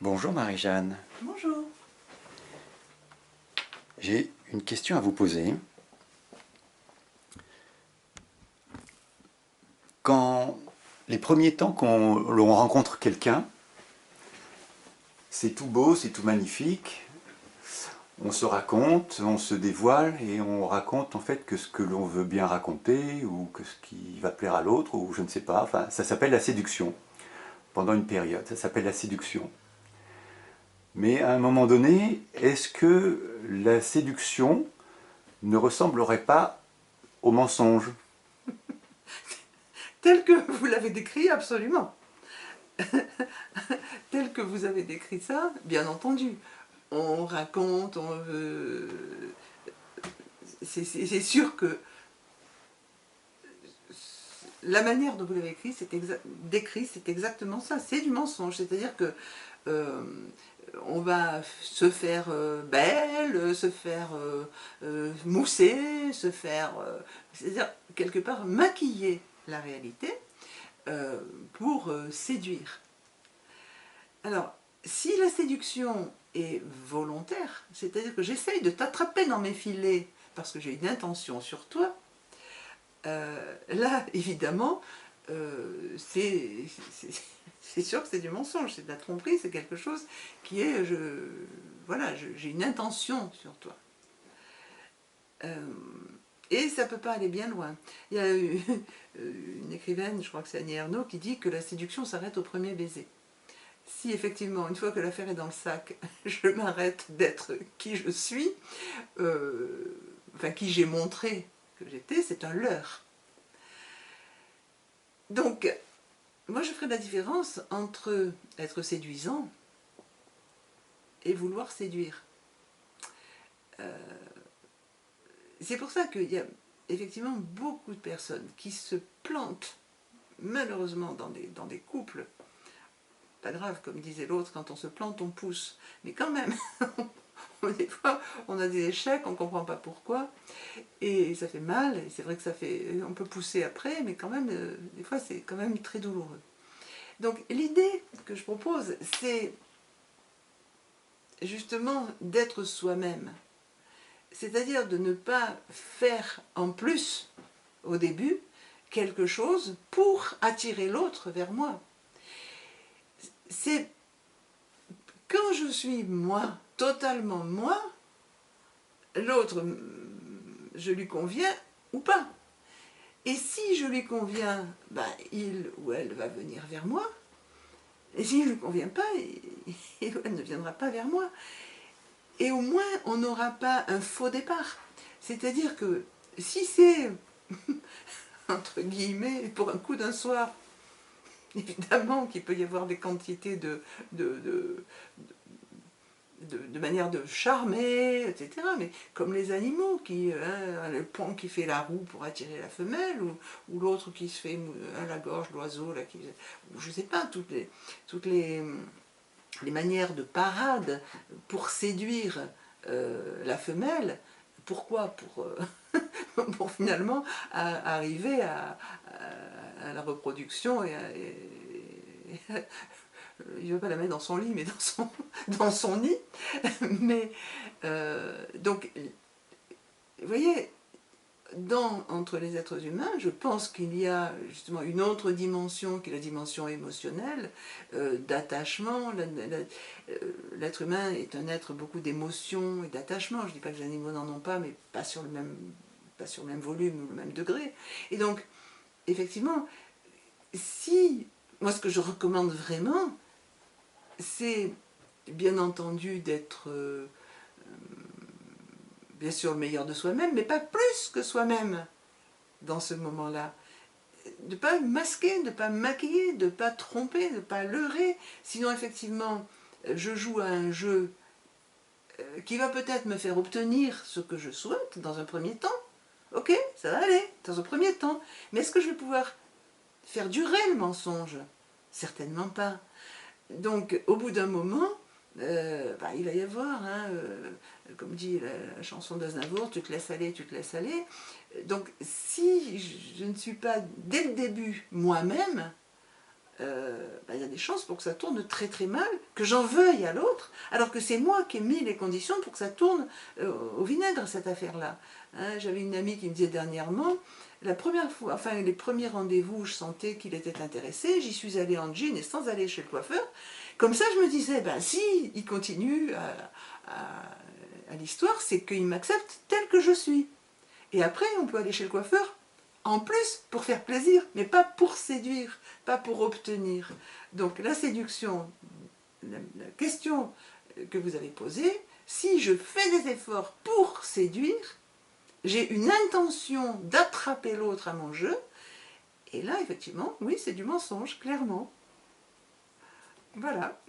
Bonjour Marie-Jeanne, Bonjour. j'ai une question à vous poser. Quand les premiers temps qu'on l'on rencontre quelqu'un, c'est tout beau, c'est tout magnifique, on se raconte, on se dévoile et on raconte en fait que ce que l'on veut bien raconter ou que ce qui va plaire à l'autre ou je ne sais pas, enfin ça s'appelle la séduction pendant une période, ça s'appelle la séduction. Mais à un moment donné, est-ce que la séduction ne ressemblerait pas au mensonge? Tel que vous l'avez décrit, absolument. Tel que vous avez décrit ça, bien entendu. On raconte, on veut... C'est sûr que la manière dont vous l'avez décrit, c'est exactement ça. C'est du mensonge. C'est-à-dire que euh, on va se faire belle, se faire mousser, se faire... c'est-à-dire, quelque part, maquiller la réalité pour séduire. Alors, si la séduction est volontaire, c'est-à-dire que j'essaye de t'attraper dans mes filets parce que j'ai une intention sur toi, là, évidemment, c'est sûr que c'est du mensonge, c'est de la tromperie, c'est quelque chose qui est, voilà, j'ai une intention sur toi. Et ça ne peut pas aller bien loin. Il y a une écrivaine, je crois que c'est Annie Ernaux, qui dit que la séduction s'arrête au premier baiser. Si effectivement, une fois que l'affaire est dans le sac, je m'arrête d'être qui je suis, enfin qui j'ai montré que j'étais, c'est un leurre. Donc, moi je ferai la différence entre être séduisant et vouloir séduire. C'est pour ça qu'il y a effectivement beaucoup de personnes qui se plantent, malheureusement, dans des couples. Pas grave, comme disait l'autre, quand on se plante, on pousse. Mais quand même, des fois, on a des échecs, on ne comprend pas pourquoi, et ça fait mal, et c'est vrai que ça fait, on peut pousser après, mais quand même, des fois, c'est quand même très douloureux. Donc l'idée que je propose, c'est justement d'être soi-même. C'est-à-dire de ne pas faire en plus, au début, quelque chose pour attirer l'autre vers moi. C'est quand je suis moi, totalement moi, l'autre, je lui conviens ou pas. Et si je lui conviens, ben, il ou elle va venir vers moi. Et s'il ne lui convient pas, il ou elle ne viendra pas vers moi. Et au moins, on n'aura pas un faux départ. C'est-à-dire que si c'est, entre guillemets, pour un coup d'un soir, évidemment qu'il peut y avoir des quantités de, de, de manière de charmer, etc. Mais comme les animaux, le pont qui fait la roue pour attirer la femelle, ou l'autre qui se fait à la gorge, l'oiseau, je ne sais pas, toutes les manières de parade pour séduire la femelle. Pourquoi pour finalement arriver à la reproduction il ne veut pas la mettre dans son lit, mais dans son nid. Mais donc, vous voyez, entre les êtres humains, je pense qu'il y a justement une autre dimension qui est la dimension émotionnelle, d'attachement. L'être humain est un être beaucoup d'émotions et d'attachement. Je ne dis pas que les animaux n'en ont pas, mais pas sur le même volume ou le même degré. Et donc, effectivement, moi ce que je recommande vraiment, c'est bien entendu d'être bien sûr le meilleur de soi-même, mais pas plus que soi-même dans ce moment-là. De ne pas masquer, de ne pas maquiller, de ne pas tromper, de ne pas leurrer. Sinon, effectivement, je joue à un jeu qui va peut-être me faire obtenir ce que je souhaite dans un premier temps. Ok, ça va aller, dans un premier temps. Mais est-ce que je vais pouvoir faire durer le mensonge? Certainement pas. Donc, au bout d'un moment, il va y avoir, comme dit la chanson d'Aznavour, tu te laisses aller, tu te laisses aller. Donc, si je ne suis pas dès le début moi-même, y a des chances pour que ça tourne très très mal, que j'en veuille à l'autre, alors que c'est moi qui ai mis les conditions pour que ça tourne au vinaigre, cette affaire-là. Hein, j'avais une amie qui me disait dernièrement, la première fois, enfin les premiers rendez-vous, je sentais qu'il était intéressé, j'y suis allée en jean et sans aller chez le coiffeur. Comme ça, je me disais, ben si il continue à l'histoire, c'est qu'il m'accepte tel que je suis. Et après, on peut aller chez le coiffeur en plus pour faire plaisir, mais pas pour séduire, pas pour obtenir. Donc la séduction, la question que vous avez posée, si je fais des efforts pour séduire, j'ai une intention d'attraper l'autre à mon jeu, et là, effectivement, oui, c'est du mensonge, clairement. Voilà.